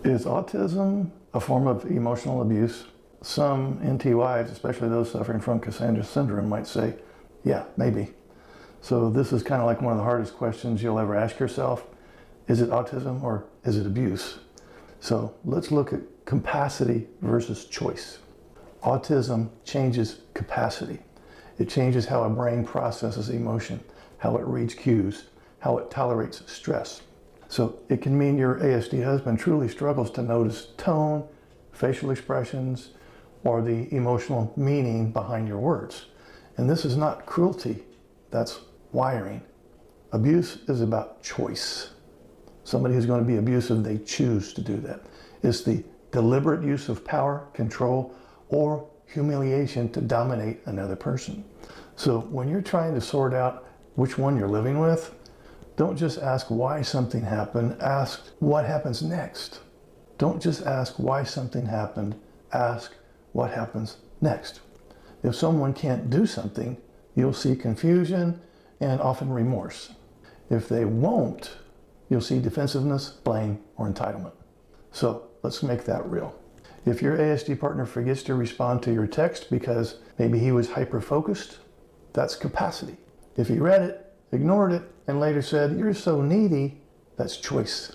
Is autism a form of emotional abuse? Some NTYs, especially those suffering from Cassandra syndrome, might say, yeah, maybe. So this is kind of like one of the hardest questions you'll ever ask yourself. Is it autism or is it abuse? So let's look at capacity versus choice. Autism changes capacity. It changes how a brain processes emotion, how it reads cues, how it tolerates stress. So it can mean your ASD husband truly struggles to notice tone, facial expressions, or the emotional meaning behind your words. And this is not cruelty, that's wiring. Abuse is about choice. Somebody who's going to be abusive, they choose to do that. It's the deliberate use of power, control, or humiliation to dominate another person. So when you're trying to sort out which one you're living with, don't just ask why something happened, ask what happens next. Don't just ask why something happened, ask what happens next. If someone can't do something, you'll see confusion and often remorse. If they won't, you'll see defensiveness, blame, or entitlement. So let's make that real. If your ASD partner forgets to respond to your text because maybe he was hyper-focused, that's capacity. If he read it, ignored it, and later said, "You're so needy," that's choice.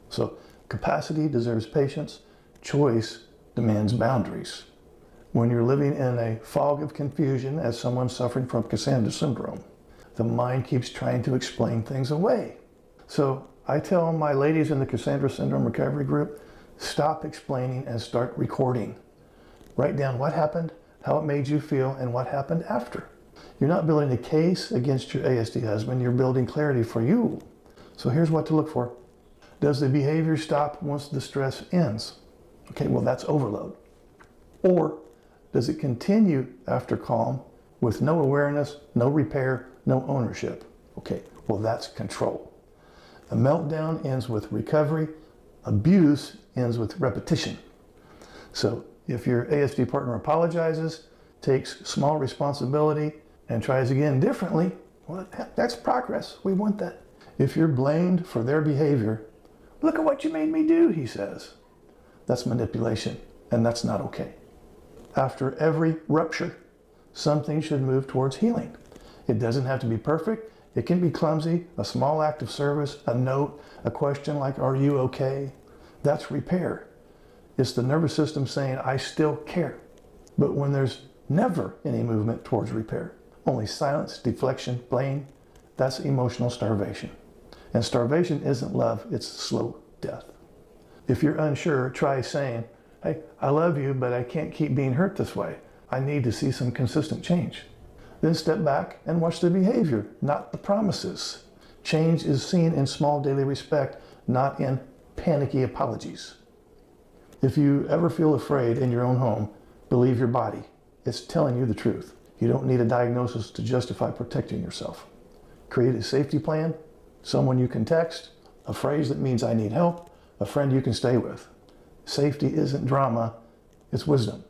So capacity deserves patience. Choice demands boundaries. When you're living in a fog of confusion as someone suffering from Cassandra syndrome, the mind keeps trying to explain things away. So I tell my ladies in the Cassandra syndrome recovery group, stop explaining and start recording. Write down what happened, how it made you feel, and what happened after. You're not building a case against your ASD husband, you're building clarity for you. So here's what to look for. Does the behavior stop once the stress ends? Okay, well that's overload. Or does it continue after calm with no awareness, no repair, no ownership? Okay, well that's control. A meltdown ends with recovery, abuse ends with repetition. So if your ASD partner apologizes, takes small responsibility, and tries again differently, well, that's progress. We want that. If you're blamed for their behavior, "Look at what you made me do," he says. That's manipulation, and that's not okay. After every rupture, something should move towards healing. It doesn't have to be perfect. It can be clumsy, a small act of service, a note, a question like, "Are you okay?" That's repair. It's the nervous system saying, "I still care." But when there's never any movement towards repair, only silence, deflection, blame, that's emotional starvation. And starvation isn't love, it's slow death. If you're unsure, try saying, "Hey, I love you, but I can't keep being hurt this way. I need to see some consistent change." Then step back and watch the behavior, not the promises. Change is seen in small daily respect, not in panicky apologies. If you ever feel afraid in your own home, believe your body. It's telling you the truth. You don't need a diagnosis to justify protecting yourself. Create a safety plan, someone you can text, a phrase that means "I need help," a friend you can stay with. Safety isn't drama, it's wisdom.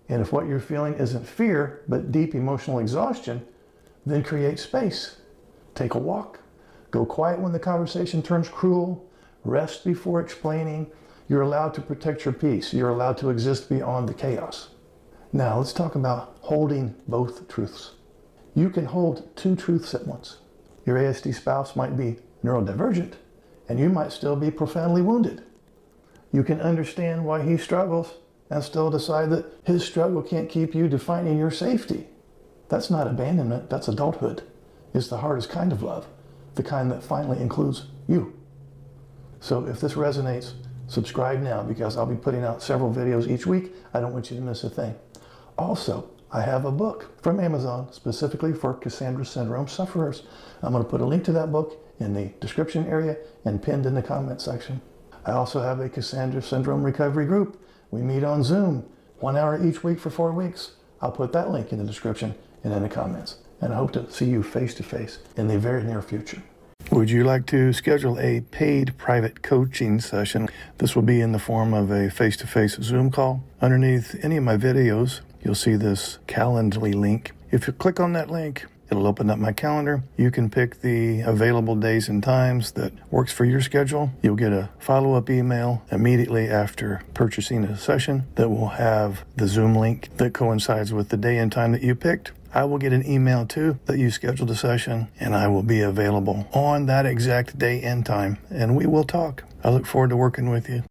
And if what you're feeling isn't fear, but deep emotional exhaustion, then create space. Take a walk. Go quiet when the conversation turns cruel. Rest before explaining. You're allowed to protect your peace. You're allowed to exist beyond the chaos. Now let's talk about holding both truths. You can hold two truths at once. Your ASD spouse might be neurodivergent, and you might still be profoundly wounded. You can understand why he struggles and still decide that his struggle can't keep you defining your safety. That's not abandonment, that's adulthood. It's the hardest kind of love, the kind that finally includes you. So if this resonates, subscribe now because I'll be putting out several videos each week. I don't want you to miss a thing. Also, I have a book from Amazon specifically for Cassandra syndrome sufferers. I'm going to put a link to that book in the description area and pinned in the comment section. I also have a Cassandra syndrome recovery group. We meet on Zoom 1 hour each week for 4 weeks. I'll put that link in the description and in the comments. And I hope to see you face to face in the very near future. Would you like to schedule a paid private coaching session? This will be in the form of a face-to-face Zoom call. Underneath any of my videos, you'll see this Calendly link. If you click on that link, It'll open up my calendar. You can pick the available days and times that works for your schedule. You'll get a follow-up email immediately after purchasing a session that will have the Zoom link that coincides with the day and time that you picked. I will get an email too that you scheduled a session, and I will be available on that exact day and time, and we will talk. I look forward to working with you.